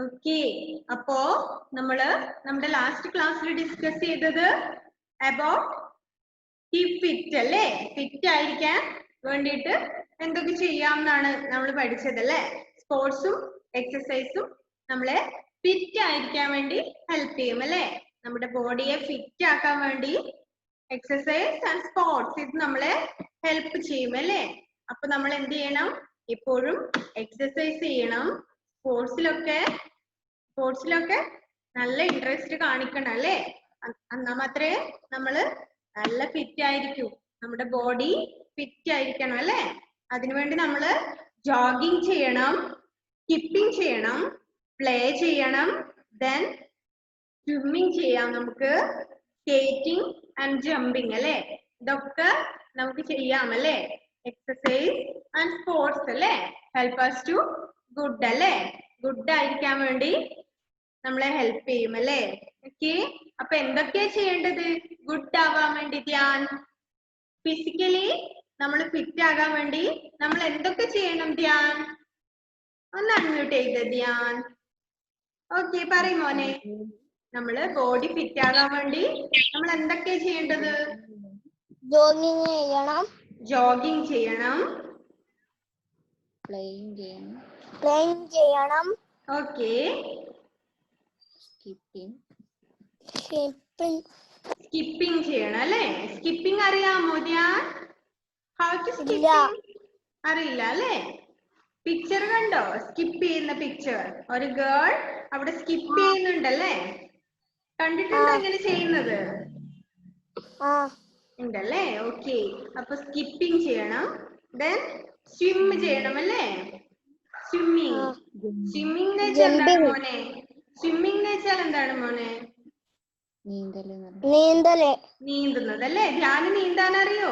Okay, അപ്പോ നമ്മുടെ last ക്ലാസ്സിൽ ഡിസ്കസ് ചെയ്തത് അബൌട്ട് കീപ് ഫിറ്റ് അല്ലേ? ഫിറ്റ് ആയിരിക്കാൻ വേണ്ടിയിട്ട് എന്തൊക്കെ ചെയ്യാമെന്നാണ് നമ്മൾ പഠിച്ചത് അല്ലേ? സ്പോർട്സും എക്സസൈസും നമ്മളെ ഫിറ്റ് ആയിരിക്കാൻ വേണ്ടി ഹെൽപ്പ് ചെയ്യും അല്ലേ? നമ്മുടെ ബോഡിയെ ഫിറ്റ് ആക്കാൻ വേണ്ടി എക്സസൈസ് ആൻഡ് സ്പോർട്സ് ഇത് നമ്മളെ ഹെൽപ്പ് ചെയ്യും അല്ലേ? അപ്പൊ നമ്മൾ എന്ത് ചെയ്യണം? എപ്പോഴും എക്സസൈസ് ചെയ്യണം. സ്പോർട്സിലൊക്കെ നല്ല ഇൻട്രസ്റ്റ് കാണിക്കണം അല്ലേ? എന്നാ മാത്രമേ നമ്മള് നല്ല ഫിറ്റ് ആയിരിക്കും. നമ്മുടെ ബോഡി ഫിറ്റ് ആയിരിക്കണം അല്ലേ? അതിനുവേണ്ടി നമ്മള് ജോഗിങ് ചെയ്യണം, സ്കിപ്പിംഗ് ചെയ്യണം, പ്ലേ ചെയ്യണം, ദെൻ സ്വിമ്മിങ് ചെയ്യാം, നമുക്ക് സ്കേറ്റിംഗ് ആൻഡ് ജമ്പിങ് അല്ലേ? ഇതൊക്കെ നമുക്ക് ചെയ്യാം അല്ലേ? എക്സസൈസ് ആൻഡ് സ്പോർട്സ് അല്ലേ? ഹെൽപ്പ് us ടു ഗുഡ് അല്ലേ? ഗുഡ് ആയിരിക്കാൻ വേണ്ടി നമ്മളെ ഹെൽപ്പ് ചെയ്യും അല്ലേ? ഓക്കെ, അപ്പൊ എന്തൊക്കെയാ ചെയ്യേണ്ടത് ഗുഡ് ആവാൻ വേണ്ടി? ധ്യാൻ, ഫിസിക്കലി നമ്മൾ ഫിറ്റ് ആകാൻ വേണ്ടി നമ്മൾ എന്തൊക്കെ ചെയ്യണം? ധ്യാൻ ഒന്ന് അൺമ്യൂട്ട് ചെയ്ത് ധ്യാൻ. ഓക്കെ, പറയും മോനെ. നമ്മള് ബോഡി ഫിറ്റ് ആകാൻ വേണ്ടി നമ്മൾ എന്തൊക്കെയാ ചെയ്യേണ്ടത്? ജോഗിങ് ചെയ്യണം, പ്ലേയിങ് ചെയ്യണം, ഓക്കെ, സ്കിപ്പിംഗ് ചെയ്യണം അല്ലേ? സ്കിപ്പിംഗ് അറിയാമോ ധ്യാൻ? ഹൗ ടു സ്കിപ്പിംഗ് അറിയില്ല അല്ലേ? പിക്ചർ കണ്ടോ? സ്കിപ്പ് ചെയ്യുന്ന പിക്ചർ, ഒരു ഗേൾ അവിടെ സ്കിപ്പ് ചെയ്യുന്നുണ്ടല്ലേ? കണ്ടിട്ടുണ്ടോ എങ്ങനെ ചെയ്യുന്നത്? ഉണ്ടല്ലേ? ഓക്കെ, അപ്പൊ സ്കിപ്പിംഗ് ചെയ്യണം, ദെൻ സ്വിം ചെയ്യണം അല്ലേ? സ്വിമ്മിങ് എന്ന് വെച്ചാൽ എന്താണ് മോനെ? സ്വിമ്മിങ് എന്ന് വെച്ചാൽ എന്താണ് മോനെ? നീന്തുന്നത് അല്ലേ? ധ്യാന നീന്താൻ അറിയോ?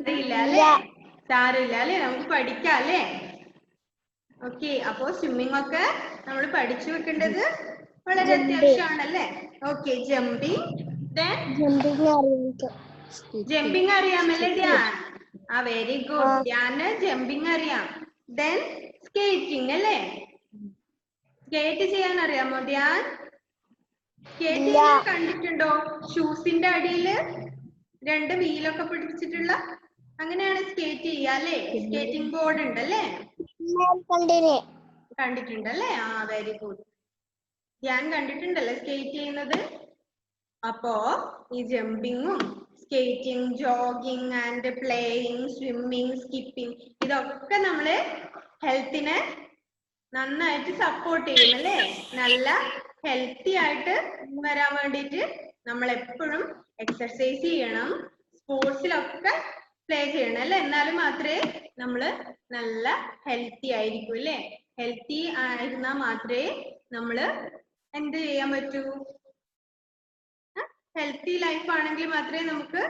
അറിയില്ല അല്ലേ? സാരമില്ല അല്ലേ? നമുക്ക് പഠിക്കാം അല്ലേ? ഓക്കെ, അപ്പൊ സ്വിമ്മിങ് ഒക്കെ നമ്മൾ പഠിച്ചു വെക്കേണ്ടത് വളരെ അത്യാവശ്യമാണല്ലേ? ഓക്കെ, ജമ്പിങ് അറിയാമല്ലേ ധ്യാൻ? Very good. ധ്യാന് ജമ്പിങ് അറിയാം. ദെൻ സ്കേറ്റിംഗ് അല്ലേ? സ്കേറ്റ് ചെയ്യാൻ അറിയാമോ ധ്യാൻ? സ്കേറ്റ് ചെയ്യാൻ കണ്ടിട്ടുണ്ടോ? ഷൂസിന്റെ അടിയില് 2 വീലൊക്കെ പിടിച്ചിട്ടുള്ള, അങ്ങനെയാണ് സ്കേറ്റ് ചെയ്യുക അല്ലേ? സ്കേറ്റിംഗ് ബോർഡ് ഉണ്ടല്ലേ? കണ്ടിട്ടുണ്ടല്ലേ? Very good. ധ്യാൻ കണ്ടിട്ടുണ്ടല്ലേ സ്കേറ്റ് ചെയ്യുന്നത്? അപ്പോ ഈ ജമ്പിങ്ങും skating, jogging and playing, swimming, skipping ഇതൊക്കെ നമ്മള് ഹെൽത്തിനെ നന്നായിട്ട് സപ്പോർട്ട് ചെയ്യും അല്ലേ? നല്ല ഹെൽത്തി ആയിട്ട് വരാൻ വേണ്ടിയിട്ട് നമ്മൾ എപ്പോഴും എക്സർസൈസ് ചെയ്യണം, സ്പോർട്സിലൊക്കെ പ്ലേ ചെയ്യണം അല്ലേ? എന്നാലും മാത്രമേ നമ്മള് നല്ല ഹെൽത്തി ആയിരിക്കും അല്ലേ? ഹെൽത്തി ആയിരുന്നാൽ മാത്രമേ നമ്മള് എന്ത് ചെയ്യാൻ പറ്റൂ? ഹെൽത്തി ലൈഫ് ആണെങ്കിൽ മാത്രമേ നമുക്ക്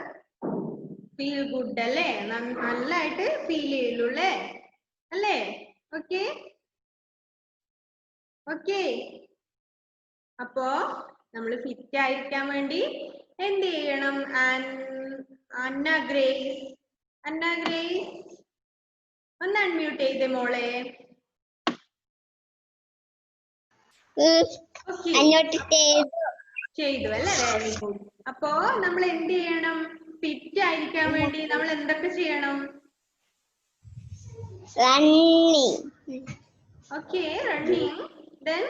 ഫീൽ ഗുഡ് അല്ലേ? നന്നായിട്ട് ഫീൽ ചെയ്യുള്ളൂ അല്ലേ? ഓക്കെ ഓക്കെ, അപ്പോ നമ്മൾ ഫിറ്റ് ആയിരിക്കാൻ വേണ്ടി എന്ത് ചെയ്യണം? അന്ന ഗ്രേസ് ഒന്ന് അൺമ്യൂട്ട് ചെയ്തേ മോളെ. ചെയ്തു അല്ലേ? Very good. അപ്പോ നമ്മൾ എന്ത് ചെയ്യണം? ഫിറ്റ് ആയിരിക്കാൻ വേണ്ടി നമ്മൾ എന്തൊക്കെ ചെയ്യണം? Okay, running, then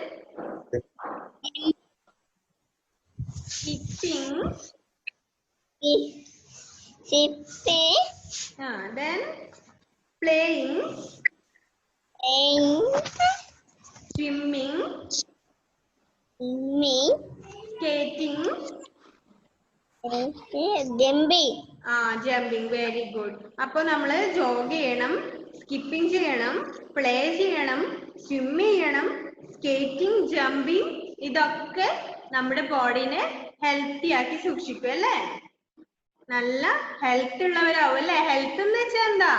skipping, then playing, swimming, skating, jumping. Very good. അപ്പോൾ നമ്മൾ ജോഗ് ചെയ്യണം, സ്കിപ്പിംഗ് ചെയ്യണം, പ്ലേ ചെയ്യണം, സ്വിം ചെയ്യണം, സ്കേറ്റിംഗ്, ജമ്പിങ് ഇതൊക്കെ നമ്മുടെ ബോഡിനെ ഹെൽത്തി ആക്കി സൂക്ഷിക്കും അല്ലേ? നല്ല ഹെൽത്ത് ഉള്ളവരാവും അല്ലേ? ഹെൽത്ത് എന്ന് വെച്ചാൽ എന്താ?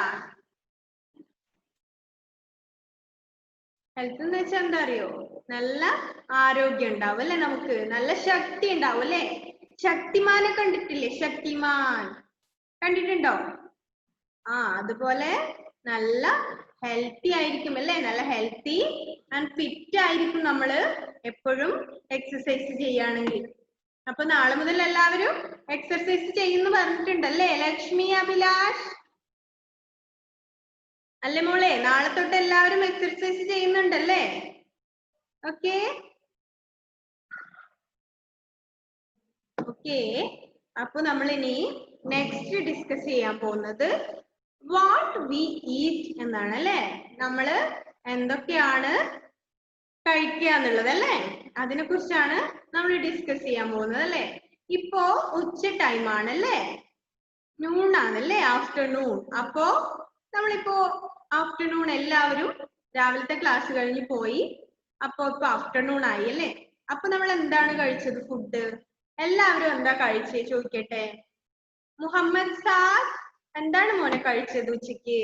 ഹെൽത്ത് എന്ന് വെച്ചാൽ എന്താ അറിയോ? നല്ല ആരോഗ്യം ഉണ്ടാവും അല്ലെ? നമുക്ക് നല്ല ശക്തി ഉണ്ടാവും അല്ലെ? ശക്തിമാനെ കണ്ടിട്ടില്ലേ? ശക്തിമാൻ കണ്ടിട്ടുണ്ടോ? അതുപോലെ നല്ല ഹെൽത്തി ആയിരിക്കും അല്ലേ? നല്ല ഹെൽത്തി ആൻഡ് ഫിറ്റ് ആയിരിക്കും നമ്മള് എപ്പോഴും എക്സസൈസ് ചെയ്യുകയാണെങ്കിൽ. അപ്പൊ നാളെ മുതൽ എല്ലാവരും എക്സസൈസ് ചെയ്യുന്നു പറഞ്ഞിട്ടുണ്ടല്ലേ ലക്ഷ്മി, അഭിലാഷ്? അല്ലേ മോളെ? നാളെ തൊട്ട് എല്ലാവരും എക്സസൈസ് ചെയ്യുന്നുണ്ടല്ലേ? Okay okay. അപ്പൊ നമ്മൾ ഇനി നെക്സ്റ്റ് ഡിസ്കസ് ചെയ്യാൻ പോകുന്നത് വാട്ട് വി ഈറ്റ് എന്നാണ് അല്ലേ? നമ്മള് എന്തൊക്കെയാണ് കഴിക്കുക എന്നുള്ളത് അല്ലേ? അതിനെ കുറിച്ചാണ് നമ്മൾ ഡിസ്കസ് ചെയ്യാൻ പോകുന്നത് അല്ലേ? ഇപ്പോ ഉച്ച ടൈം ആണല്ലേ? നൂൺ ആണല്ലേ? ആഫ്റ്റർനൂൺ. അപ്പോ നമ്മളിപ്പോ ആഫ്റ്റർനൂൺ എല്ലാവരും രാവിലത്തെ ക്ലാസ് കഴിഞ്ഞ് പോയി. അപ്പൊ ഇപ്പൊ ആഫ്റ്റർനൂൺ ആയി അല്ലേ? അപ്പൊ നമ്മൾ എന്താണ് കഴിച്ചത് ഫുഡ്? എല്ലാവരും എന്താ കഴിച്ചേ ചോദിക്കട്ടെ? മുഹമ്മദ് സാദ് എന്താണ് മോനെ കഴിച്ചത് ഉച്ചക്ക്?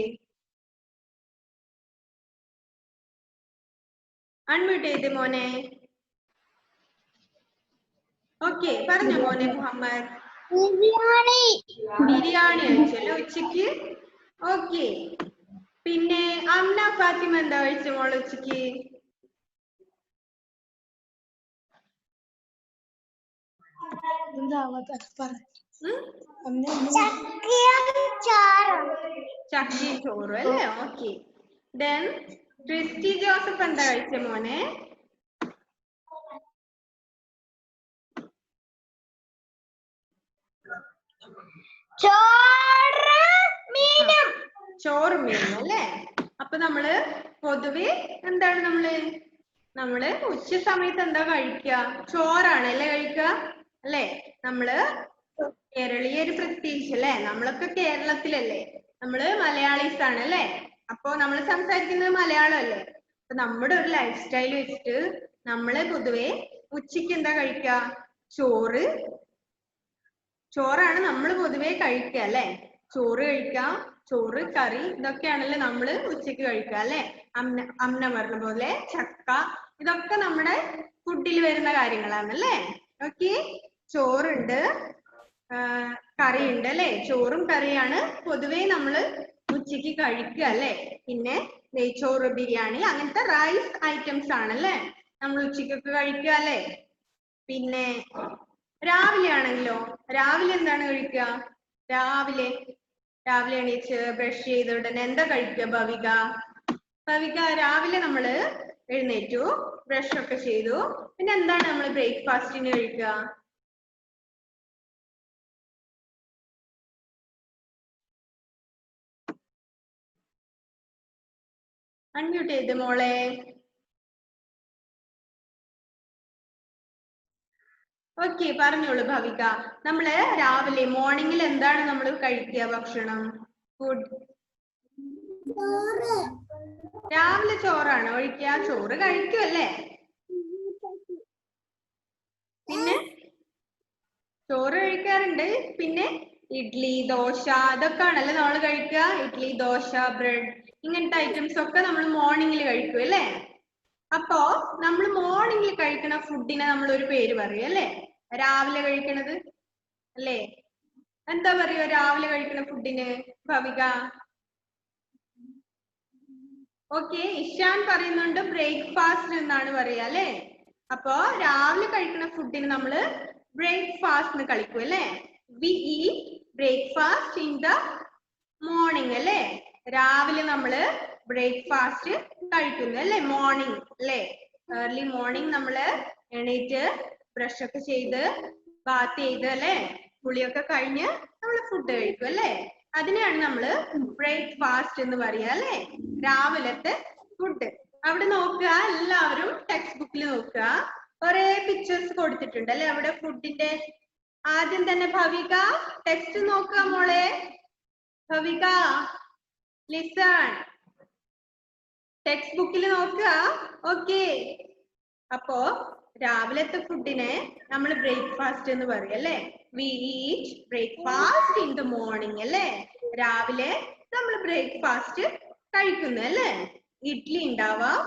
അൺമ്യൂട്ട് ചെയ്ത് മോനെ. ഓക്കെ പറഞ്ഞോ മോനെ മുഹമ്മദ്. ബിരിയാണി കഴിച്ചല്ലേ ഉച്ചക്ക്? ഓക്കെ. പിന്നെ അമ്ന ഫാത്തിമ എന്താ കഴിച്ച മോളെ ഉച്ചക്ക്? ചക്കയും ചോറും അല്ലേ? ഓക്കെ. ദെൻ ക്രിസ്റ്റി ജോസഫ് എന്താ കഴിച്ച മോനെ? ചോറും മീനും അല്ലേ? അപ്പൊ നമ്മള് പൊതുവെ എന്താണ് നമ്മള് ഉച്ച സമയത്ത് എന്താ കഴിക്കുക? ചോറാണ് അല്ലേ കഴിക്കുക അല്ലേ? നമ്മള് കേരളീയര് പ്രത്യേകിച്ച് അല്ലേ? നമ്മളൊക്കെ കേരളത്തിലല്ലേ? നമ്മള് മലയാളീസ് ആണ് അല്ലേ? അപ്പൊ നമ്മൾ സംസാരിക്കുന്നത് മലയാളം അല്ലേ? അപ്പൊ നമ്മുടെ ഒരു ലൈഫ് സ്റ്റൈൽ വെച്ചിട്ട് നമ്മള് പൊതുവെ ഉച്ചക്ക് എന്താ കഴിക്കുക? ചോറാണ് നമ്മൾ പൊതുവെ കഴിക്കുക അല്ലേ? ചോറ് കഴിക്കാം, ചോറ് കറി ഇതൊക്കെയാണല്ലോ നമ്മള് ഉച്ചക്ക് കഴിക്കുക അല്ലേ? അമ്ന പറഞ്ഞ പോലെ ചക്ക ഇതൊക്കെ നമ്മുടെ ഫുഡിൽ വരുന്ന കാര്യങ്ങളാണ് അല്ലേ? ഓക്കെ. ചോറുണ്ട്, കറി ഉണ്ട് അല്ലേ? ചോറും കറിയാണ് പൊതുവെ നമ്മള് ഉച്ചക്ക് കഴിക്കുക അല്ലേ? പിന്നെ നെയ്ച്ചോറ്, ബിരിയാണി അങ്ങനത്തെ റൈസ് ഐറ്റംസ് ആണല്ലേ നമ്മൾ ഉച്ചക്കൊക്കെ കഴിക്കുക അല്ലേ? പിന്നെ രാവിലെ ആണെങ്കിലോ? രാവിലെ എന്താണ് കഴിക്കുക? രാവിലെ എണീച്ച് ബ്രഷ് ചെയ്ത ഉടനെ എന്താ കഴിക്കുക ഭവിക? രാവിലെ നമ്മള് എഴുന്നേറ്റു, ബ്രഷ് ഒക്കെ ചെയ്തു, പിന്നെ എന്താണ് നമ്മൾ ബ്രേക്ക്ഫാസ്റ്റിന് കഴിക്കുക? അൺമ്യൂട്ട് ചെയ്ത് മോളെ. ഓക്കെ പറഞ്ഞോളൂ ഭവിക. നമ്മള് രാവിലെ മോർണിംഗിൽ എന്താണ് നമ്മൾ കഴിക്കുക ഭക്ഷണം? ഫുഡ് രാവിലെ ചോറാണ് കഴിക്കുക? ചോറ് കഴിക്കുമല്ലേ? പിന്നെ ചോറ് കഴിക്കാറുണ്ട്. പിന്നെ ഇഡ്ലി, ദോശ ഇതൊക്കെ ആണല്ലേ നമ്മൾ കഴിക്കുക? ഇഡ്ലി, ദോശ, ബ്രെഡ് ഇങ്ങനത്തെ ഐറ്റംസ് ഒക്കെ നമ്മൾ മോർണിംഗിൽ കഴിക്കും അല്ലേ? അപ്പോ നമ്മൾ മോർണിംഗിൽ കഴിക്കുന്ന ഫുഡിനെ നമ്മൾ ഒരു പേര് പറയും അല്ലേ? രാവിലെ കഴിക്കണത് അല്ലേ? എന്താ പറയുക രാവിലെ കഴിക്കുന്ന ഫുഡിന് ഭവിക? ഓക്കെ, ഇഷാൻ പറയുന്നുണ്ട് ബ്രേക്ക്ഫാസ്റ്റ് എന്നാണ് പറയാ അല്ലേ? അപ്പോ രാവിലെ കഴിക്കുന്ന ഫുഡിന് നമ്മള് ബ്രേക്ക്ഫാസ്റ്റ് കളിക്കും അല്ലേ? V eat breakfast in the morning അല്ലേ? രാവിലെ നമ്മള് ബ്രേക്ക്ഫാസ്റ്റ് കഴിക്കുന്നു അല്ലേ? മോർണിംഗ് അല്ലേ? ഏർലി മോർണിംഗ് നമ്മള് എണീറ്റ് ബ്രഷ് ഒക്കെ ചെയ്ത് ബാത്ത് ചെയ്ത് അല്ലേ? കുളിയൊക്കെ കഴിഞ്ഞ് നമ്മള് ഫുഡ് കഴിക്കും അല്ലേ? അതിനെയാണ് നമ്മള് ബ്രേക്ക്ഫാസ്റ്റ് എന്ന് പറയാ അല്ലേ? രാവിലത്തെ ഫുഡ്. അവിടെ നോക്കുക, എല്ലാവരും ടെക്സ്റ്റ് ബുക്കിൽ നോക്കുക, കുറെ പിക്ചേഴ്സ് കൊടുത്തിട്ടുണ്ട് അല്ലെ അവിടെ ഫുഡിന്റെ. ആദ്യം തന്നെ ഭവിക ടെക്സ്റ്റ് നോക്കുക മോളെ. ഭവിക ലിസൺ, ടെക്സ്റ്റ് ബുക്കിൽ നോക്കുക. ഓക്കെ. അപ്പോ രാവിലത്തെ ഫുഡിനെ നമ്മൾ ബ്രേക്ക്ഫാസ്റ്റ് എന്ന് പറയും അല്ലേ? V eat breakfast in the morning അല്ലേ? രാവിലെ നമ്മൾ ബ്രേക്ക്ഫാസ്റ്റ് കഴിക്കുന്നു അല്ലേ? ഇഡ്ലി ഉണ്ടാവാം,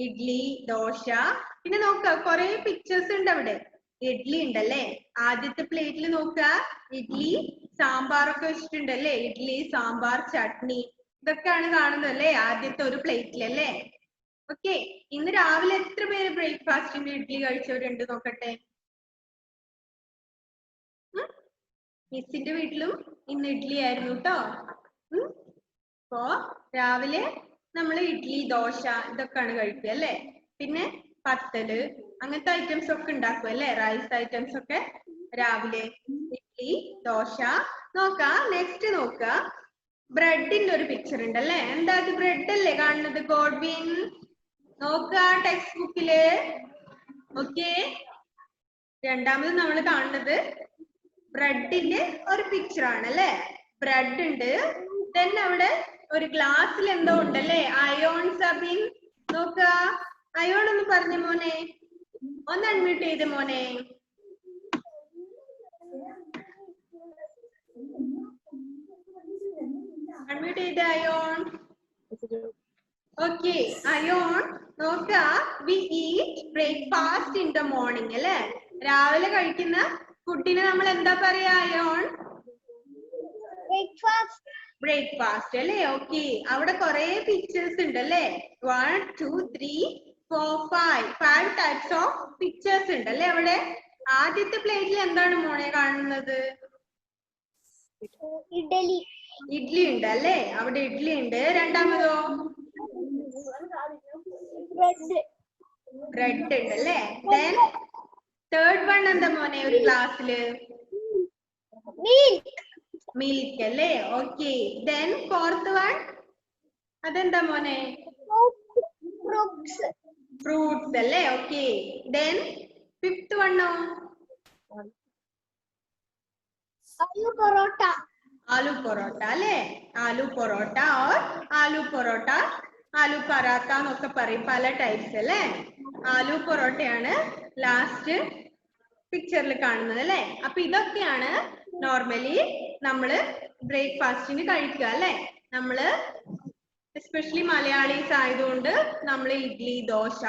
ഇഡ്ലി, ദോശ. പിന്നെ നോക്കുക കുറെ പിക്ചേഴ്സ് ഉണ്ട് അവിടെ. ഇഡ്ലി ഉണ്ടല്ലേ? ആദ്യത്തെ പ്ലേറ്റിൽ നോക്കുക, ഇഡ്ലി സാമ്പാർ ഒക്കെ വെച്ചിട്ടുണ്ടല്ലേ? ഇഡ്ലി, സാമ്പാർ, ചട്നി. ഇതൊക്കെയാണ് കാണുന്നത് അല്ലേ ആദ്യത്തെ ഒരു പ്ലേറ്റിൽ അല്ലേ. ഓക്കെ, ഇന്ന് രാവിലെ എത്ര പേര് ബ്രേക്ക്ഫാസ്റ്റിന്റെ ഇഡ്ഡലി കഴിച്ചവരുണ്ട് നോക്കട്ടെ. മിസ്സിന്റെ വീട്ടിലും ഇന്ന് ഇഡ്ഡലി ആയിരുന്നു കേട്ടോ. അപ്പോ രാവിലെ നമ്മൾ ഇഡ്ഡലി ദോശ ഇതൊക്കെയാണ് കഴിക്കുക അല്ലേ. പിന്നെ പത്തല് അങ്ങനത്തെ ഐറ്റംസ് ഒക്കെ ഉണ്ടാക്കും അല്ലേ, റൈസ് ഐറ്റംസ് ഒക്കെ രാവിലെ. ഇഡ്ഡലി ദോശ. നോക്കാം നെക്സ്റ്റ് നോക്കുക, ബ്രെഡിന്റെ ഒരു പിക്ചർ ഉണ്ട് അല്ലേ. എന്താ അത്, ബ്രെഡ് അല്ലേ കാണുന്നത് ഗോഡ്വിൻ? നോക്കുക ടെക്സ്റ്റ് ബുക്കില്. ഓക്കെ, രണ്ടാമത് നമ്മൾ കാണുന്നത് ബ്രെഡിന്റെ ഒരു പിക്ചർ ആണ് അല്ലേ. ബ്രെഡ് ഉണ്ട്, then അവിടെ ഒരു ഗ്ലാസ്സിൽ എന്തോ ഉണ്ടല്ലേ, അയോൺ. സബിൻ നോക്ക, അയോൺ ഒന്ന് പറഞ്ഞ മോനെ, ഒന്ന് അൺമ്യൂട്ട് ചെയ്ത് മോനെ. അൺമ്യൂട്ട് ചെയ്ത് അയോൺ. ഓക്കെ അയോൺ നോക്ക, V eat breakfast in the morning അല്ലേ. രാവിലെ കഴിക്കുന്ന ഫുഡിന് നമ്മൾ എന്താ പറയാ അയോൺ? ബ്രേക്ക്ഫാസ്റ്റ് അല്ലേ. ഓക്കെ, അവിടെ കുറെ പിക്ചേഴ്സ് ഉണ്ട് അല്ലേ. 1 2 3 4 5 ടൈപ്സ് ഓഫ് പിക്ചേഴ്സ് ഉണ്ട് അല്ലേ അവിടെ. ആദ്യത്തെ പ്ലേറ്റിൽ എന്താണ് മോനെ കാണുന്നത്? ഇഡ്ഡലി ഉണ്ട് അല്ലേ, അവിടെ ഇഡ്ഡലി ഉണ്ട്. രണ്ടാമതോ? ബ്രെഡ് ഉണ്ട് അല്ലേ. ദെൻ തേർഡ് വൺ എന്താ മോനെ ഒരു ഗ്ലാസ്സില്? മിൽക്ക് അല്ലേ. ഓക്കെ, ദെൻ ഫോർത്ത് വൺ അതെന്താ മോനെ? ഫ്രൂട്ട്സ് അല്ലേ. ഓക്കെ, ദെൻ ഫിഫ്ത് വണ്ണോ? ആലു പൊറോട്ട അല്ലേ. ആലു പൊറോട്ട ഓർ ആലു പൊറോട്ട, ആലു പറാത്ത എന്നൊക്കെ പറയും, പല ടൈപ്സ് അല്ലേ. ആലു പൊറോട്ടയാണ് ലാസ്റ്റ് പിക്ചറിൽ കാണുന്നത് അല്ലേ. അപ്പൊ ഇതൊക്കെയാണ് നോർമലി നമ്മള് ബ്രേക്ക്ഫാസ്റ്റിന് കഴിക്കുക അല്ലേ. നമ്മള് എസ്പെഷ്യലി മലയാളീസ് ആയതുകൊണ്ട് നമ്മൾ ഇഡ്ലി ദോശ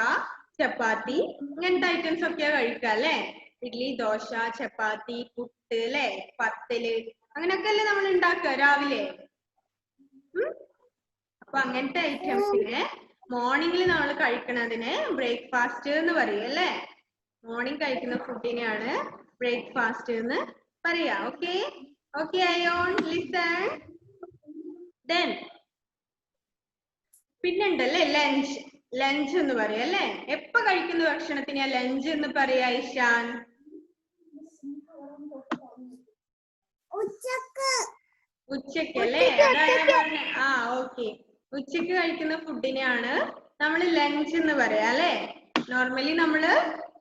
ചപ്പാത്തി ഇങ്ങനത്തെ ഐറ്റംസ് ഒക്കെയാ കഴിക്കുക അല്ലേ. ഇഡ്ലി ദോശ ചപ്പാത്തി പുട്ട് അല്ലേ, പത്തല് അങ്ങനെയൊക്കെ അല്ലേ നമ്മൾ ഉണ്ടാക്കുക രാവിലെ. അപ്പൊ അങ്ങനത്തെ ഐറ്റംസിന് മോർണിംഗിൽ നമ്മൾ കഴിക്കണതിന് ബ്രേക്ക്ഫാസ്റ്റ് എന്ന് പറയും അല്ലേ. മോർണിംഗ് കഴിക്കുന്ന ഫുഡിനെയാണ് ബ്രേക്ക്ഫാസ്റ്റ് എന്ന് പറയാ. Okay okay Ayon listen. Then പിന്നുണ്ടല്ലേ ലഞ്ച്. ലഞ്ച് എന്ന് പറയാ അല്ലേ. എപ്പോ കഴിക്കുന്ന ഭക്ഷണത്തിനാ ലഞ്ച് എന്ന് പറയാ ഇഷാൻ? ഉച്ചക്ക് അല്ലേ. ആ ഓക്കെ, ഉച്ചക്ക് കഴിക്കുന്ന ഫുഡിനെയാണ് നമ്മൾ ലഞ്ച് എന്ന് പറയാ അല്ലേ. നോർമലി നമ്മള്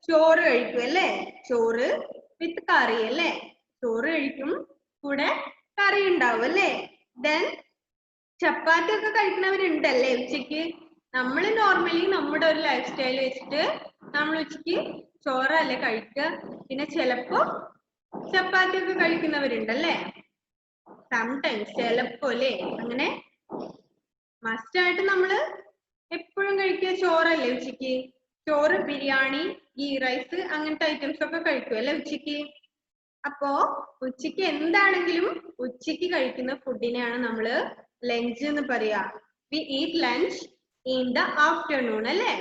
ചോറ് കഴിക്കും അല്ലേ, ചോറ് വിത്ത് കറി അല്ലേ. ചോറ് കഴിക്കും, കൂടെ കറി ഉണ്ടാവും അല്ലേ. ദെൻ ചപ്പാത്തി ഒക്കെ കഴിക്കുന്നവരുണ്ടല്ലേ ഉച്ചക്ക്. നമ്മൾ നോർമലി നമ്മുടെ ഒരു ലൈഫ് സ്റ്റൈൽ വെച്ചിട്ട് നമ്മൾ ഉച്ചക്ക് ചോറല്ലേ കഴിക്കുക. പിന്നെ ചിലപ്പോ ചപ്പാത്തി ഒക്കെ കഴിക്കുന്നവരുണ്ടല്ലേ, സംടൈംസ് ചിലപ്പോ അല്ലേ. അങ്ങനെ മസ്റ്റ് ആയിട്ട് നമ്മള് എപ്പോഴും കഴിക്കുക ചോറല്ലേ ഉച്ചക്ക്. ചോറ് ബിരിയാണി ഗീ റൈസ് അങ്ങനത്തെ ഐറ്റംസ് ഒക്കെ കഴിക്കും അല്ലേ ഉച്ചക്ക്. അപ്പോ ഉച്ചക്ക് എന്താണെങ്കിലും ഉച്ചക്ക് കഴിക്കുന്ന ഫുഡിനെയാണ് നമ്മള് ലഞ്ച് എന്ന് പറയാ. V eat lunch in the afternoon അല്ലേ.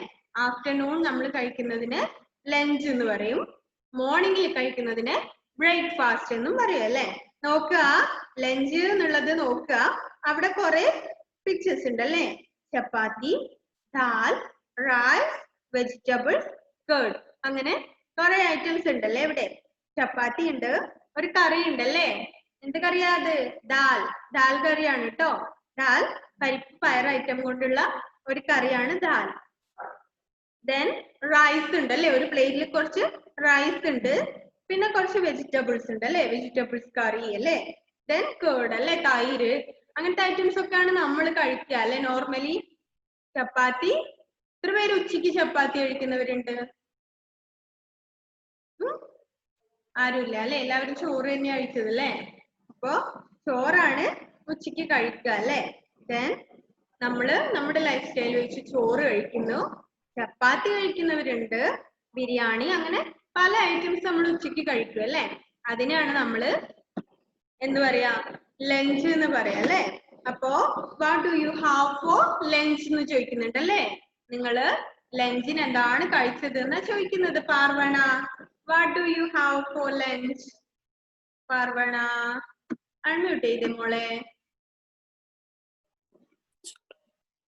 ആഫ്റ്റർനൂൺ നമ്മൾ കഴിക്കുന്നതിന് ലഞ്ച് എന്ന് പറയും. മോർണിംഗിൽ കഴിക്കുന്നതിന് ബ്രേക്ക്ഫാസ്റ്റ് എന്നും പറയും അല്ലേ. നോക്കുക ലഞ്ച് എന്നുള്ളത് നോക്കുക, അവിടെ കുറെ പിക്ചേഴ്സ് ഉണ്ട് അല്ലേ. ചപ്പാത്തി, ദാൽ, റൈസ്, വെജിറ്റബിൾസ്, കേർഡ്, അങ്ങനെ കുറെ ഐറ്റംസ് ഉണ്ടല്ലേ ഇവിടെ. ചപ്പാത്തി ഉണ്ട്, ഒരു കറി ഉണ്ടല്ലേ. എന്ത് കറിയാ അത്? ദാൽ. ദാൽ കറിയാണ് കേട്ടോ. ദാൽ പരിപ്പ് പയർ ഐറ്റം കൊണ്ടുള്ള ഒരു കറിയാണ് ദാൽ. ദെൻ റൈസ് ഉണ്ട് അല്ലേ, ഒരു പ്ലേറ്റിൽ കുറച്ച് റൈസ് ഉണ്ട്. പിന്നെ കുറച്ച് വെജിറ്റബിൾസ് ഉണ്ട് അല്ലേ, വെജിറ്റബിൾസ് കറി അല്ലേ. ദെൻ കേർഡ് അല്ലേ, തൈര്. അങ്ങനത്തെ ഐറ്റംസ് ഒക്കെയാണ് നമ്മൾ കഴിക്കുക അല്ലെ നോർമലി. ചപ്പാത്തി, എത്ര പേര് ഉച്ചക്ക് ചപ്പാത്തി കഴിക്കുന്നവരുണ്ട്? ആരുമില്ല അല്ലെ, എല്ലാവരും ചോറ് തന്നെ കഴിച്ചത് അല്ലേ. അപ്പൊ ചോറാണ് ഉച്ചക്ക് കഴിക്കുക അല്ലെ. ദെൻ നമ്മള് നമ്മുടെ ലൈഫ് സ്റ്റൈൽ വെച്ച് ചോറ് കഴിക്കുന്നു, ചപ്പാത്തി കഴിക്കുന്നവരുണ്ട്, ബിരിയാണി, അങ്ങനെ പല ഐറ്റംസ് നമ്മൾ ഉച്ചക്ക് കഴിക്കും അല്ലെ. അതിനാണ് നമ്മള് എന്ത് പറയാ, ലഞ്ച് എന്ന് പറയാ അല്ലെ. അപ്പോ what do you have for lunch എന്ന് ചോദിക്കുന്നുണ്ട് അല്ലേ? നിങ്ങള് ലഞ്ചിന് എന്താണ് കഴിച്ചത് എന്നാ ചോദിക്കുന്നത് Parvana. What do you have for lunch? Parvana unmute ചെയ്തേ മോളെ.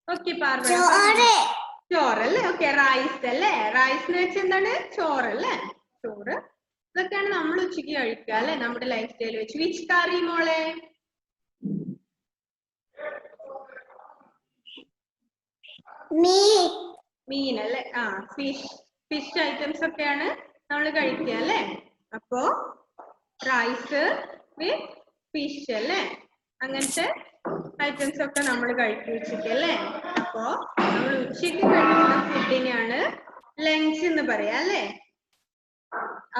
ഓക്കെ പാർവണ. ചോറല്ലേ? ഓക്കെ റൈസ് അല്ലേ? റൈസ് എന്ന് വെച്ചാൽ എന്താണ്? ചോറല്ലേ? ചോറ്. ഇതൊക്കെയാണ് നമ്മൾ ഉച്ചയ്ക്ക് കഴിക്കുക അല്ലെ നമ്മുടെ ലൈഫ് സ്റ്റൈൽ വെച്ച്. വിച്ച് കറി മോളെ? മീൻ അല്ലേ? ആ ഫിഷ് ഐറ്റംസ് ഒക്കെയാണ് നമ്മൾ കഴിക്കുക അല്ലേ? അപ്പോ റൈസ് വിത്ത് ഫിഷ് അല്ലേ? അങ്ങനത്തെ ഐറ്റംസ് ഒക്കെ നമ്മൾ കഴിക്കും ഉച്ചയ്ക്ക് അല്ലേ? അപ്പോ നമ്മൾ ഉച്ചയ്ക്ക് കഴിക്കുന്ന ഫുഡിനെയാണ് ലഞ്ച് എന്ന് പറയാ അല്ലേ?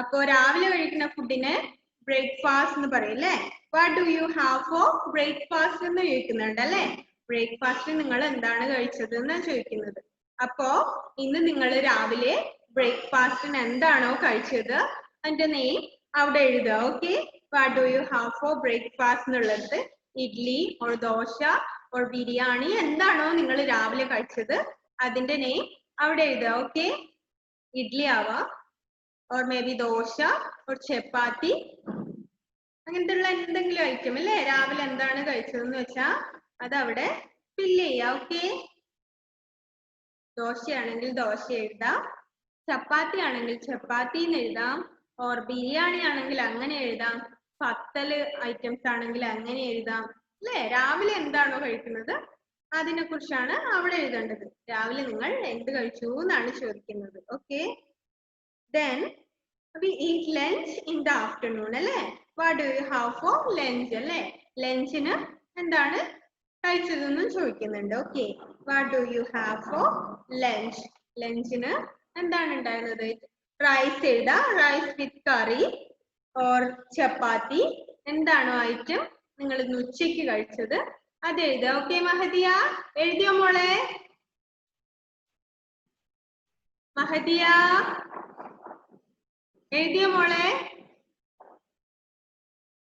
അപ്പോ രാവിലെ കഴിക്കുന്ന ഫുഡിനെ ബ്രേക്ക്ഫാസ്റ്റ് എന്ന് പറയും അല്ലേ? What do you have four breakfast എന്ന് ചോദിക്കുന്നുണ്ട് അല്ലേ? ബ്രേക്ക്ഫാസ്റ്റ് നിങ്ങൾ എന്താണ് കഴിച്ചത് എന്നാണ് ചോദിക്കുന്നത്. അപ്പോ ഇന്ന് നിങ്ങൾ രാവിലെ ബ്രേക്ക്ഫാസ്റ്റിന് എന്താണോ കഴിച്ചത് അതിന്റെ നെയിം അവിടെ എഴുതുക. Okay, what do you have four breakfast എന്നുള്ളത് ഇഡ്ലി ഓർ ദോശ ഓർ ബിരിയാണി എന്താണോ നിങ്ങൾ രാവിലെ കഴിച്ചത് അതിന്റെ നെയിം അവിടെ എഴുതുക. ഓക്കെ, ഇഡ്ലി ആവാം or maybe dosa or chapati അങ്ങനത്തെ ഉള്ള എന്തെങ്കിലും ഐറ്റം അല്ലേ? രാവിലെ എന്താണ് കഴിച്ചതെന്ന് വെച്ചാ അതവിടെ ഫില്ല് ചെയ്യാം. ഓക്കെ, ദോശയാണെങ്കിൽ ദോശ എഴുതാം, ചപ്പാത്തി ആണെങ്കിൽ ചപ്പാത്തി എന്ന് എഴുതാം, ഓർ ബിരിയാണി ആണെങ്കിൽ അങ്ങനെ എഴുതാം, പത്തല് ഐറ്റംസ് ആണെങ്കിൽ അങ്ങനെ എഴുതാം അല്ലേ? രാവിലെ എന്താണോ കഴിക്കുന്നത് അതിനെ കുറിച്ചാണ് അവിടെ എഴുതേണ്ടത്. രാവിലെ നിങ്ങൾ എന്ത് കഴിച്ചു എന്നാണ് ചോദിക്കുന്നത്. Okay, then we eat lunch in the afternoon അല്ലേ? what do you have for lunch അല്ലേ? ലഞ്ചിന് എന്താണ് കഴിച്ചതെന്നും ചോദിക്കുന്നുണ്ട്. Okay, what do you have for lunch? ലഞ്ചിന് എന്താണ് ഉണ്ടായിരുന്നത്? റൈസ് എഴുതാ, റൈസ് വിത്ത് കറി ഓർ ചപ്പാത്തി എന്താണോ ഐറ്റം നിങ്ങൾ ഇന്ന് ഉച്ചയ്ക്ക് കഴിച്ചത് അത് എഴുതുക. ഓക്കെ മഹദിയ, എഴുതിയോ മോളെ? മഹദിയ എഴുതിയോ മോളെ?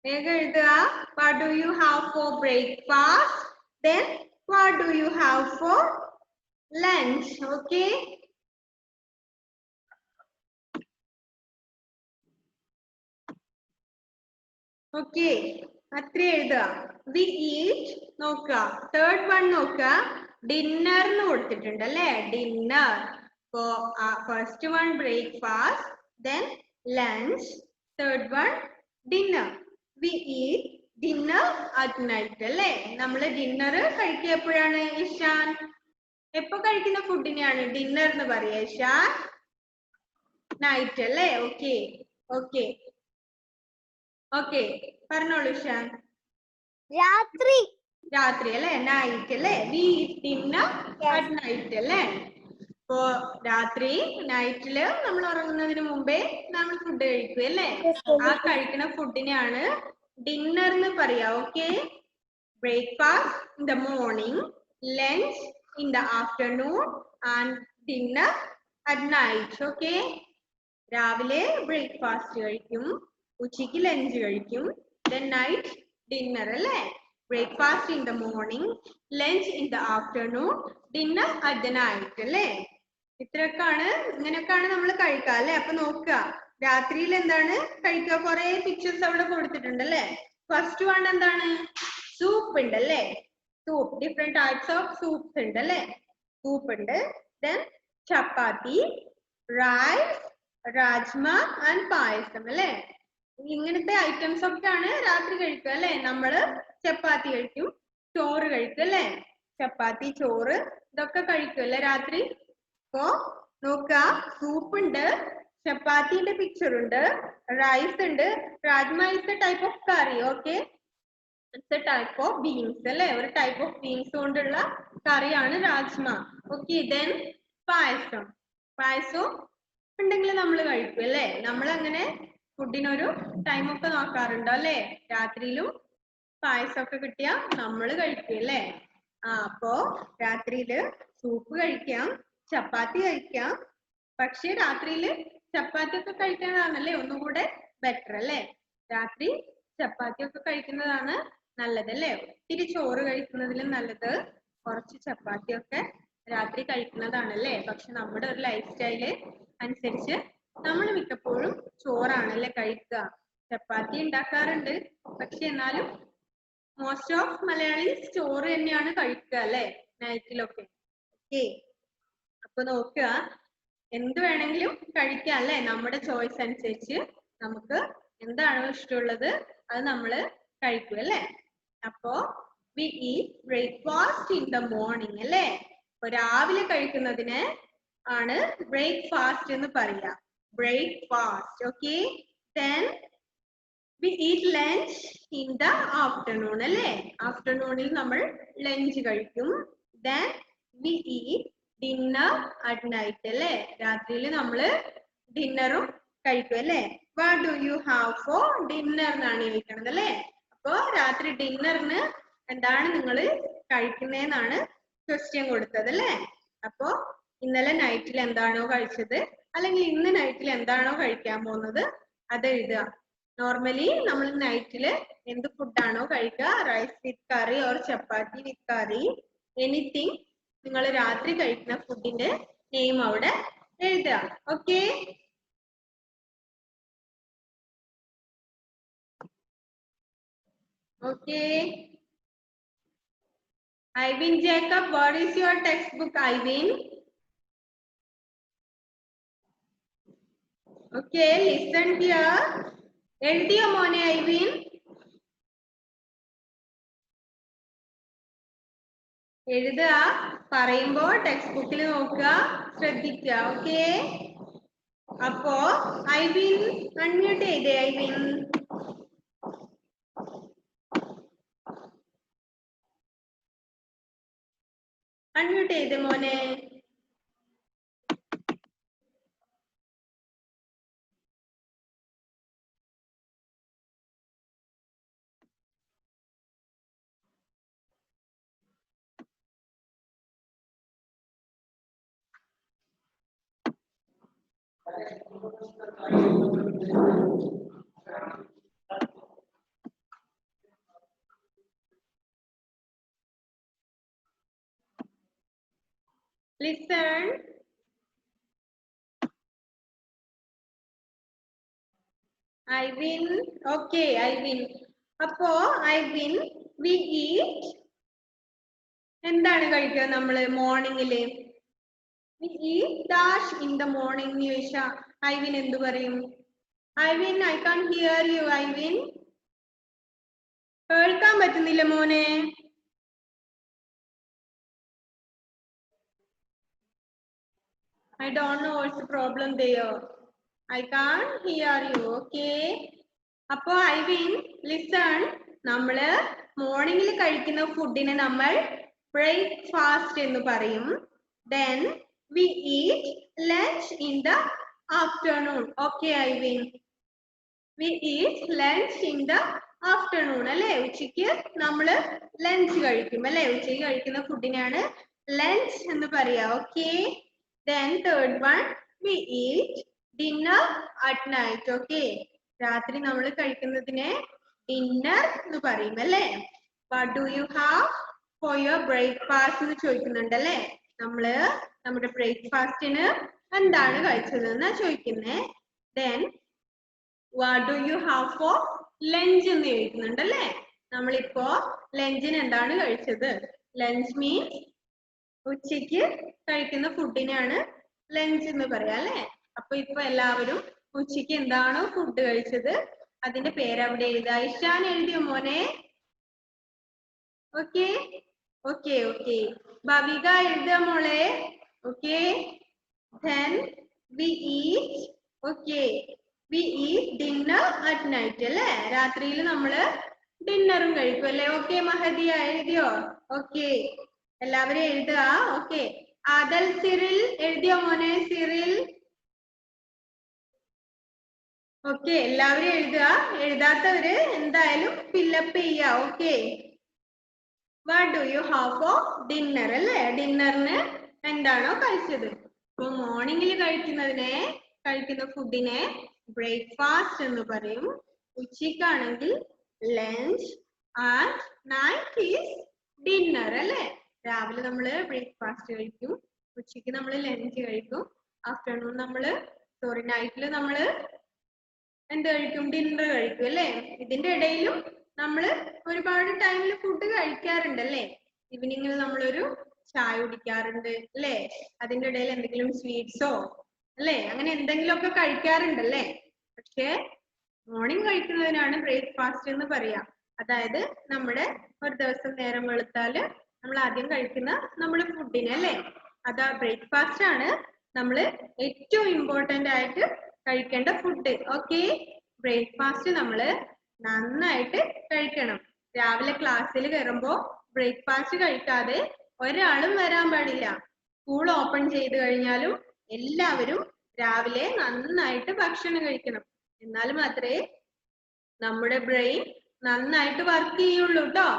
വേഗം എഴുതുക. What do you have four breakfast, then what do you have for lunch. Okay, okay അത്ര എഴുതുക. വി ഈറ്റ് നോക്കുക, തേർഡ് വൺ നോക്കുക, ഡിന്നർ എന്ന് കൊടുത്തിട്ടുണ്ട് അല്ലേ? ഡിന്നർ. അപ്പോ first one breakfast, then lunch, third one dinner. V eat dinner at night അല്ലേ? നമ്മള് ഡിന്നർ കഴിക്കുക എപ്പോഴാണ് ഇഷാൻ? എപ്പോ കഴിക്കുന്ന ഫുഡിനെയാണ് ഡിന്നർ എന്ന് പറയാ ഇഷാൻ? നൈറ്റ് അല്ലേ? ഓക്കെ ഓക്കെ ഓക്കെ പറഞ്ഞോളൂ ഇഷാൻ. രാത്രി. രാത്രി അല്ലേ? നൈറ്റ് അല്ലേ? V eat dinner at night അല്ലേ? ഇപ്പോ രാത്രി നൈറ്റില് നമ്മൾ ഉറങ്ങുന്നതിന് മുമ്പേ നമ്മൾ ഫുഡ് കഴിക്കും അല്ലേ? ആ കഴിക്കുന്ന ഫുഡിനെയാണ് ഡിന്നർ എന്ന് പറയാ. Okay, breakfast in the morning, lunch in the afternoon and dinner at night. Okay, രാവിലെ ബ്രേക്ക്ഫാസ്റ്റ് കഴിക്കും, ഉച്ചയ്ക്ക് ലഞ്ച് കഴിക്കും, then നൈറ്റ് ഡിന്നർ അല്ലേ? Breakfast in the morning, lunch in the afternoon, dinner at the night അല്ലേ? ഇങ്ങനെയൊക്കെയാണ് നമ്മൾ കഴിക്കുക അല്ലെ? അപ്പൊ നോക്കുക രാത്രിയിൽ എന്താണ് കഴിക്കുക? കുറെ പിക്ചേഴ്സ് അവിടെ കൊടുത്തിട്ടുണ്ട് അല്ലേ? ഫസ്റ്റ് വൺ എന്താണ്? സൂപ്പ് ഉണ്ട് അല്ലേ? Soup, different types of soups ഉണ്ട് അല്ലേ? സൂപ്പ് ഉണ്ട്, then chapati, rice, rajma and payasam അല്ലേ? ഇങ്ങനത്തെ ഐറ്റംസ് ഒക്കെയാണ് രാത്രി കഴിക്കുക അല്ലെ? നമ്മള് ചപ്പാത്തി കഴിക്കും, ചോറ് കഴിക്കും അല്ലെ? ചപ്പാത്തി, ചോറ് ഇതൊക്കെ കഴിക്കും അല്ലെ രാത്രി? അപ്പോ നോക്കുക, സൂപ്പ് ഉണ്ട്, ചപ്പാത്തിന്റെ പിക്ചർ ഉണ്ട്, റൈസ് ഉണ്ട്, rajma is A type of curry. Okay, it's A type of beans അല്ലെ? ഒരു ടൈപ്പ് ഓഫ് ബീൻസ് കൊണ്ടുള്ള കറിയാണ് രാജ്മ. ഓക്കെ, ദെൻ പായസവും ഉണ്ടെങ്കിൽ നമ്മൾ കഴിക്കും അല്ലെ? നമ്മൾ അങ്ങനെ ഫുഡിനൊരു ടൈം ഒക്കെ നോക്കാറുണ്ടോ അല്ലെ? രാത്രിയിലും പായസമൊക്കെ കിട്ടിയാ നമ്മൾ കഴിക്കും അല്ലെ? അപ്പോ രാത്രിയില് സൂപ്പ് കഴിക്കാം, ചപ്പാത്തി കഴിക്കാം. പക്ഷെ രാത്രിയില് ചപ്പാത്തി ഒക്കെ കഴിക്കുന്നതാണല്ലേ ഒന്നുകൂടെ ബെറ്റർ അല്ലെ? രാത്രി ചപ്പാത്തി ഒക്കെ കഴിക്കുന്നതാണ് നല്ലത് അല്ലേ? ഒത്തിരി ചോറ് കഴിക്കുന്നതിലും നല്ലത് കുറച്ച് ചപ്പാത്തിയൊക്കെ രാത്രി കഴിക്കുന്നതാണല്ലേ. പക്ഷെ നമ്മുടെ ഒരു ലൈഫ് സ്റ്റൈല് അനുസരിച്ച് നമ്മൾ മിക്കപ്പോഴും ചോറാണല്ലേ കഴിക്കുക. ചപ്പാത്തി ഉണ്ടാക്കാറുണ്ട്, പക്ഷെ എന്നാലും മോസ്റ്റ് ഓഫ് മലയാളീസ് ചോറ് തന്നെയാണ് കഴിക്കുക അല്ലെ നൈറ്റിലൊക്കെ. ഓക്കെ, അപ്പൊ നോക്കുക, എന്ത് വേണമെങ്കിലും കഴിക്കാം അല്ലെ. നമ്മുടെ ചോയ്സ് അനുസരിച്ച് നമുക്ക് എന്താണോ ഇഷ്ടമുള്ളത് അത് നമ്മള് കഴിക്കും അല്ലെ. അപ്പോ V eat breakfast in the morning അല്ലെ. അപ്പൊ രാവിലെ കഴിക്കുന്നതിന് ആണ് ബ്രേക്ക്ഫാസ്റ്റ് എന്ന് പറയാ. Breakfast. Okay, then we eat lunch in the afternoon അല്ലേ. ആഫ്റ്റർനൂണിൽ നമ്മൾ ലഞ്ച് കഴിക്കും. then we eat dinner at night അല്ലേ. രാത്രിയിൽ നമ്മൾ ഡിന്നറും കഴിക്കും അല്ലേ. what do you have for dinner എന്നാണ് ചോദിക്കുന്നത് അല്ലേ. അപ്പോ രാത്രി ഡിന്നറിന് എന്താണ് നിങ്ങൾ കഴിക്കുന്നതെന്നാണ് ക്വസ്റ്റ്യൻ കൊടുത്തത് അല്ലേ. അപ്പോ ഇന്നലെ നൈറ്റിൽ എന്താണോ കഴിച്ചത് അല്ലെങ്കിൽ ഇന്ന് നൈറ്റിൽ എന്താണോ കഴിക്കാൻ പോകുന്നത് അത് എഴുതുക. നോർമലി നമ്മൾ നൈറ്റില് എന്ത് ഫുഡാണോ കഴിക്കുക, rice with curry or chapati with curry, anything, നിങ്ങൾ രാത്രി കഴിക്കുന്ന ഫുഡിന്റെ നെയിം അവിടെ എഴുതുക. Okay, okay. Ivin Jacob, what is your textbook Ivin? Okay, listen here. എഴുതിയോ മോനെ ഐവിൻ? എഴുതുക, പറയുമ്പോ ടെക്സ്റ്റ് ബുക്കിൽ നോക്കുക, ശ്രദ്ധിക്കുക. ഓക്കെ, അപ്പോ ഐവിൻ അൺമ്യൂട്ട് ചെയ്തേ. ഐവിൻ അൺമ്യൂട്ട് ചെയ്തേ മോനെ. Listen. Ivin. Okay, Ivin. അപ്പോ ഐവിൻ we eat എന്താണ് കഴിക്കുക നമ്മള് മോർണിംഗില്? we eat dash in the morning എന്ന് ചോദിച്ചാ ഐവിൻ എന്ത് പറയും? Ivin, I can't hear you. Ivin, കേൾക്കാൻ പറ്റുന്നില്ല മോനെ. I don't know what's the problem there. I can't hear you. Okay. അപ്പോ ഐവിൻ ലിസൺ, നമ്മള് മോർണിംഗിൽ കഴിക്കുന്ന ഫുഡിനെ നമ്മൾ ബ്രേക്ക്ഫാസ്റ്റ് എന്ന് പറയും. then we eat lunch in the afternoon. Okay Ivin, we eat lunch in the afternoon അല്ലെ. ഉച്ചയ്ക്ക് നമ്മള് ലഞ്ച് കഴിക്കും അല്ലെ. ഉച്ചയ്ക്ക് കഴിക്കുന്ന ഫുഡിനാണ് ലഞ്ച് എന്ന് പറയാ. Okay, then third one, we eat dinner at night. Okay, രാത്രി നമ്മൾ കഴിക്കുന്നതിനെ ഡിന്നർ എന്ന് പറയും അല്ലേ. what do you have for your breakfast എന്ന് ചോദിക്കുന്നുണ്ട് അല്ലേ. നമ്മള് നമ്മുടെ ബ്രേക്ക്ഫാസ്റ്റിന് എന്താണ് കഴിച്ചത് എന്നാ ചോദിക്കുന്നേ. then what do you have for lunch എന്ന് ചോദിക്കുന്നുണ്ട് അല്ലേ. നമ്മളിപ്പോ ലഞ്ചിന് എന്താണ് കഴിച്ചത്? ലഞ്ച് മീൻസ് ഉച്ചയ്ക്ക് കഴിക്കുന്ന ഫുഡിനാണ് ലഞ്ച് എന്ന് പറയാ അല്ലെ. അപ്പൊ ഇപ്പൊ എല്ലാവരും ഉച്ചയ്ക്ക് എന്താണോ ഫുഡ് കഴിച്ചത് അതിന്റെ പേര് അവിടെ എഴുതുക. ഇഷാൻ എഴുതിയോ മോനെ? Okay, okay, okay. ഭവിക എഴുതുക മോളെ. Okay, then we eat. Okay, we eat dinner at night അല്ലേ. രാത്രിയിൽ നമ്മള് ഡിന്നറും കഴിക്കും അല്ലേ. ഓക്കെ മഹദിയ എഴുതിയോ? ഓക്കെ, എല്ലാവരും എഴുതുക. ഓക്കെ, ആദൽ സിറിൽ എഴുതിയോ മോനെ? സിറിൽ ഓക്കെ, എല്ലാവരും എഴുതുക. എഴുതാത്തവര് എന്തായാലും ഫില്ലപ്പ് ചെയ്യുക. Okay, what do you have for dinner അല്ലേ. ഡിന്നറിന് എന്താണോ കഴിച്ചത്. ഇപ്പൊ മോർണിംഗിൽ കഴിക്കുന്ന ഫുഡിനെ ബ്രേക്ക്ഫാസ്റ്റ് എന്ന് പറയും. ഉച്ചയ്ക്കാണെങ്കിൽ lunch, and night is dinner അല്ലേ? രാവിലെ നമ്മൾ ബ്രേക്ക്ഫാസ്റ്റ് കഴിക്കും, ഉച്ചയ്ക്ക് നമ്മൾ ലഞ്ച് കഴിക്കും, ആഫ്റ്റർനൂൺ നൈറ്റിൽ നമ്മൾ എന്ത് കഴിക്കും? ഡിന്നർ കഴിക്കും അല്ലേ? ഇതിന്റെ ഇടയിലും നമ്മൾ ഒരുപാട് ടൈമിൽ ഫുഡ് കഴിക്കാറുണ്ട് അല്ലേ? ഈവനിങ്ങിൽ നമ്മളൊരു ചായ കുടിക്കാറുണ്ട് അല്ലേ? അതിന്റെ ഇടയിൽ എന്തെങ്കിലും സ്വീറ്റ്സോ അല്ലേ, അങ്ങനെ എന്തെങ്കിലുമൊക്കെ കഴിക്കാറുണ്ടല്ലേ? പക്ഷേ മോർണിംഗ് കഴിക്കുന്നതിനാണ് ബ്രേക്ക്ഫാസ്റ്റ് എന്ന് പറയാ. അതായത് നമ്മുടെ ഒരു ദിവസം നേരം വെളുത്താല് നമ്മൾ ആദ്യം കഴിക്കുന്ന നമ്മുടെ ഫുഡിനെ അല്ലേ, അതാ ബ്രേക്ക്ഫാസ്റ്റ് ആണ് നമ്മൾ ഏറ്റവും ഇമ്പോർട്ടന്റ് ആയിട്ട് കഴിക്കേണ്ട ഫുഡ്. ഓക്കെ, ബ്രേക്ക്ഫാസ്റ്റ് നമ്മൾ നന്നായിട്ട് കഴിക്കണം. രാവിലെ ക്ലാസ്സിൽ കയറുമ്പോ ബ്രേക്ക്ഫാസ്റ്റ് കഴിക്കാതെ ഒരാളും വരാൻ പാടില്ല. സ്കൂൾ ഓപ്പൺ ചെയ്ത് കഴിഞ്ഞാലും എല്ലാവരും രാവിലെ നന്നായിട്ട് ഭക്ഷണം കഴിക്കണം. എന്നാൽ മാത്രമേ നമ്മുടെ ബ്രെയിൻ നന്നായിട്ട് വർക്ക് ചെയ്യുള്ളൂ കേട്ടോ.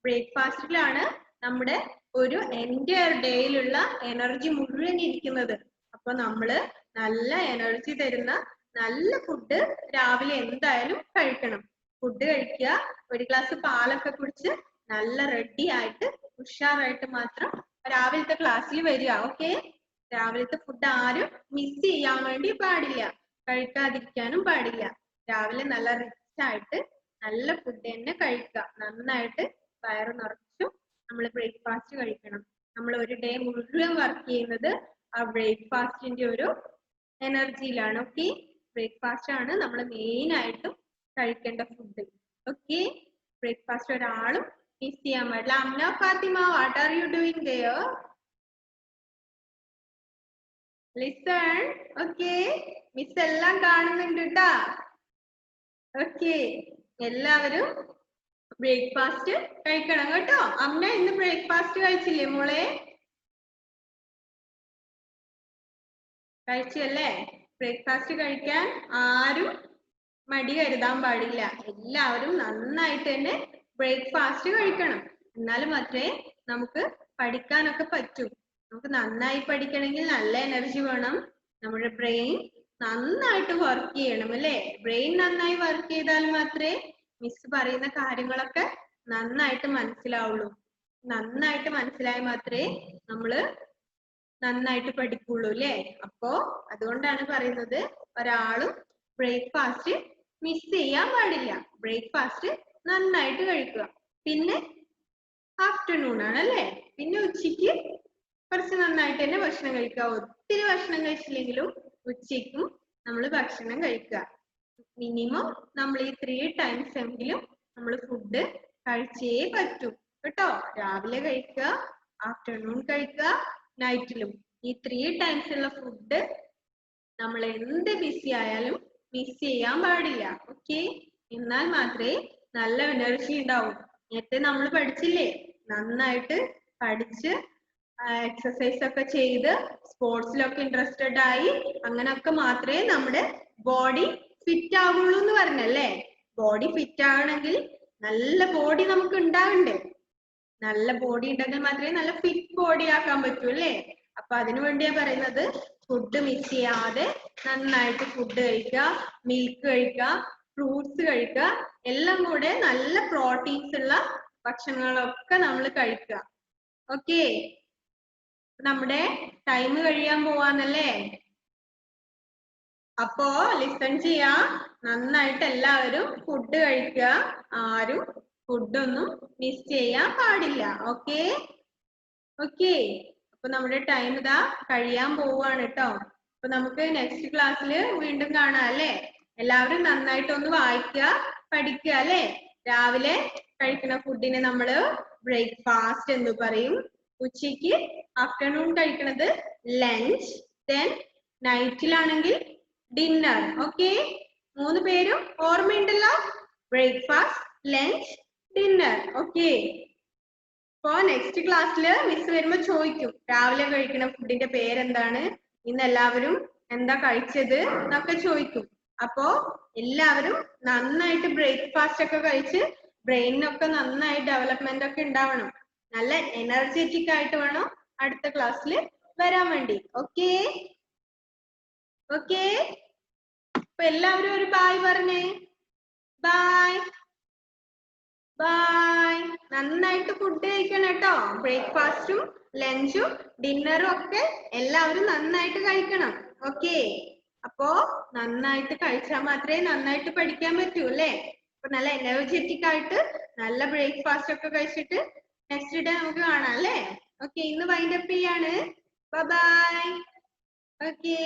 ബ്രേക്ക്ഫാസ്റ്റിലാണ് നമ്മുടെ ഒരു എൻറ്റയർ ഡേയിലുള്ള എനർജി മുഴുവൻ ഇരിക്കുന്നത്. അപ്പൊ നമ്മള് നല്ല എനർജി തരുന്ന നല്ല ഫുഡ് രാവിലെ എന്തായാലും കഴിക്കണം. ഫുഡ് കഴിക്കുക, ഒരു ഗ്ലാസ് പാലൊക്കെ കുടിച്ച് നല്ല റെഡി ആയിട്ട് ഉഷാറായിട്ട് മാത്രം രാവിലത്തെ ക്ലാസ്സിൽ വരിക. ഓക്കെ, രാവിലത്തെ ഫുഡ് ആരും മിസ് ചെയ്യാൻ വേണ്ടി പാടില്ല, കഴിക്കാതിരിക്കാനും പാടില്ല. രാവിലെ നല്ല റിച്ച് ആയിട്ട് നല്ല ഫുഡ് തന്നെ കഴിക്കുക. നന്നായിട്ട് വയറ് നിറച്ചും നമ്മൾ ബ്രേക്ക്ഫാസ്റ്റ് കഴിക്കണം. നമ്മൾ ഒരു ഡേ മുഴുവൻ വർക്ക് ചെയ്യുന്നത് ആ ബ്രേക്ക്ഫാസ്റ്റിന്റെ ഒരു എനർജിയിലാണ്. ഓക്കെ, ബ്രേക്ക്ഫാസ്റ്റ് ആണ് നമ്മൾ മെയിൻ ആയിട്ടും കഴിക്കേണ്ട ഫുഡ്. ഓക്കെ, ബ്രേക്ക്ഫാസ്റ്റ് ഒരാളും മിസ് ചെയ്യാൻ പാടില്ല. Amna Fathima, what are you doing there? Listen. Okay, miss എല്ലാം കാണുന്നുണ്ട് കേട്ടാ. ഓക്കെ, എല്ലാവരും ബ്രേക്ക്ഫാസ്റ്റ് കഴിക്കണം കേട്ടോ. അമ്മ ഇന്ന് ബ്രേക്ക്ഫാസ്റ്റ് കഴിച്ചില്ലേ മോളെ? കഴിച്ചല്ലേ? ബ്രേക്ക്ഫാസ്റ്റ് കഴിക്കാൻ ആരും മടി കരുതാൻ പാടില്ല. എല്ലാവരും നന്നായിട്ട് തന്നെ ബ്രേക്ക്ഫാസ്റ്റ് കഴിക്കണം. എന്നാൽ മാത്രമേ നമുക്ക് പഠിക്കാനൊക്കെ പറ്റൂ. നമുക്ക് നന്നായി പഠിക്കണമെങ്കിൽ നല്ല എനർജി വേണം. നമ്മുടെ ബ്രെയിൻ നന്നായിട്ട് വർക്ക് ചെയ്യണം അല്ലേ? ബ്രെയിൻ നന്നായി വർക്ക് ചെയ്താൽ മാത്രമേ മിസ് പറയുന്ന കാര്യങ്ങളൊക്കെ നന്നായിട്ട് മനസ്സിലാവുള്ളൂ. നന്നായിട്ട് മനസ്സിലായാൽ മാത്രമേ നമ്മള് നന്നായിട്ട് പഠിക്കുള്ളൂ അല്ലേ? അപ്പോ അതുകൊണ്ടാണ് പറയുന്നത് ഒരാളും ബ്രേക്ക്ഫാസ്റ്റ് മിസ് ചെയ്യാൻ പാടില്ല. ബ്രേക്ക്ഫാസ്റ്റ് നന്നായിട്ട് കഴിക്കുക. പിന്നെ ആഫ്റ്റർനൂൺ ആണല്ലേ, പിന്നെ ഉച്ചയ്ക്ക് കുറച്ച് നന്നായിട്ട് തന്നെ ഭക്ഷണം കഴിക്കുക. ഒത്തിരി ഭക്ഷണം കഴിച്ചില്ലെങ്കിലും ഉച്ചയ്ക്കും നമ്മൾ ഭക്ഷണം കഴിക്കുക. മിനിമം നമ്മൾ ഈ 3 ടൈംസ് എങ്കിലും നമ്മൾ ഫുഡ് കഴിച്ചേ പറ്റൂ കേട്ടോ. രാവിലെ കഴിക്കുക, ആഫ്റ്റർനൂൺ കഴിക്കുക, നൈറ്റിലും. ഈ 3 ടൈംസ് ഉള്ള ഫുഡ് നമ്മൾ എന്ത് ബിസി ആയാലും മിസ് ചെയ്യാൻ പാടില്ല. ഓക്കെ, എന്നാൽ മാത്രമേ നല്ല എനർജി ഉണ്ടാവും. നേരത്തെ നമ്മൾ പഠിച്ചില്ലേ, നന്നായിട്ട് പഠിച്ച് എക്സസൈസ് ഒക്കെ ചെയ്ത് സ്പോർട്സിലൊക്കെ ഇൻട്രസ്റ്റഡ് ആയി അങ്ങനൊക്കെ മാത്രമേ നമ്മുടെ ബോഡി ഫിറ്റ് ആവുള്ളൂ എന്ന് പറഞ്ഞല്ലേ? ബോഡി ഫിറ്റ് ആകണമെങ്കിൽ നല്ല ബോഡി നമുക്ക് ഉണ്ടാവണ്ടേ? നല്ല ബോഡി ഉണ്ടെങ്കിൽ മാത്രമേ നല്ല ഫിറ്റ് ബോഡി ആക്കാൻ പറ്റൂ അല്ലേ? അപ്പൊ അതിനു വേണ്ടിയാ പറയുന്നത് ഫുഡ് മിസ് ചെയ്യാതെ നന്നായിട്ട് ഫുഡ് കഴിക്കുക, മിൽക്ക് കഴിക്കുക, ഫ്രൂട്ട്സ് കഴിക്കുക, എല്ലാം കൂടെ നല്ല പ്രോട്ടീൻസ് ഉള്ള ഭക്ഷണങ്ങളൊക്കെ നമ്മൾ കഴിക്കുക. ഓക്കെ, നമ്മുടെ ടൈം കഴിയാൻ പോവാന്നല്ലേ? അപ്പോ ലിസൺ ചെയ്യാ, നന്നായിട്ട് എല്ലാവരും ഫുഡ് കഴിക്കുക. ആരും ഫുഡൊന്നും മിസ് ചെയ്യാൻ പാടില്ല. ഓക്കെ ഓക്കെ, അപ്പൊ നമ്മുടെ ടൈം ഇതാ കഴിയാൻ പോവാണ് കേട്ടോ. അപ്പൊ നമുക്ക് നെക്സ്റ്റ് ക്ലാസ്സിൽ വീണ്ടും കാണാം അല്ലേ? എല്ലാവരും നന്നായിട്ടൊന്ന് വായിക്കുക, പഠിക്കുക അല്ലേ? രാവിലെ കഴിക്കുന്ന ഫുഡിനെ നമ്മള് ബ്രേക്ക്ഫാസ്റ്റ് എന്ന് പറയും. ഉച്ചയ്ക്ക് ആഫ്റ്റർനൂൺ കഴിക്കുന്നത് ലഞ്ച്, ദെൻ നൈറ്റിലാണെങ്കിൽ ഡിന്നർ. ഓക്കെ, 3 പേരും ഓർമ്മയുണ്ടല്ലോ? Breakfast, lunch, dinner. ഓക്കെ, അപ്പോ നെക്സ്റ്റ് ക്ലാസ്സിൽ മിസ് വരുമ്പോ ചോദിക്കും രാവിലെ കഴിക്കുന്ന ഫുഡിന്റെ പേരെന്താണ്, ഇന്ന് എല്ലാവരും എന്താ കഴിച്ചത് എന്നൊക്കെ ചോദിക്കും. അപ്പോ എല്ലാവരും നന്നായിട്ട് ബ്രേക്ക്ഫാസ്റ്റ് ഒക്കെ കഴിച്ച് ബ്രെയിനൊക്കെ നന്നായി ഡെവലപ്മെന്റ് ഒക്കെ ഉണ്ടാവണം. നല്ല എനർജറ്റിക് ആയിട്ട് വേണം അടുത്ത ക്ലാസ്സിൽ വരാൻ വേണ്ടി. ഓക്കെ ഓക്കെ, അപ്പൊ എല്ലാവരും ഒരു ബൈ പറഞ്ഞേ. ബൈ. ബൈ. നന്നായിട്ട് ഫുഡ് കഴിക്കണം കേട്ടോ. ബ്രേക്ക്ഫാസ്റ്റും ലഞ്ചും ഡിന്നറും ഒക്കെ എല്ലാവരും നന്നായിട്ട് കഴിക്കണം. ഓക്കെ. അപ്പോ നന്നായിട്ട് കഴിച്ചാൽ മാത്രമേ നന്നായിട്ട് പഠിക്കാൻ പറ്റൂ അല്ലേ? അപ്പൊ നല്ല എനർജറ്റിക് ആയിട്ട് നല്ല ബ്രേക്ക്ഫാസ്റ്റ് ഒക്കെ കഴിച്ചിട്ട് നെക്സ്റ്റ് ഡേ നമുക്ക് കാണാം അല്ലേ? ഓക്കെ, ഇന്ന് വൈൻഡ് അപ്പ് ചെയ്യാണ്. Bye bye. ഓക്കെ.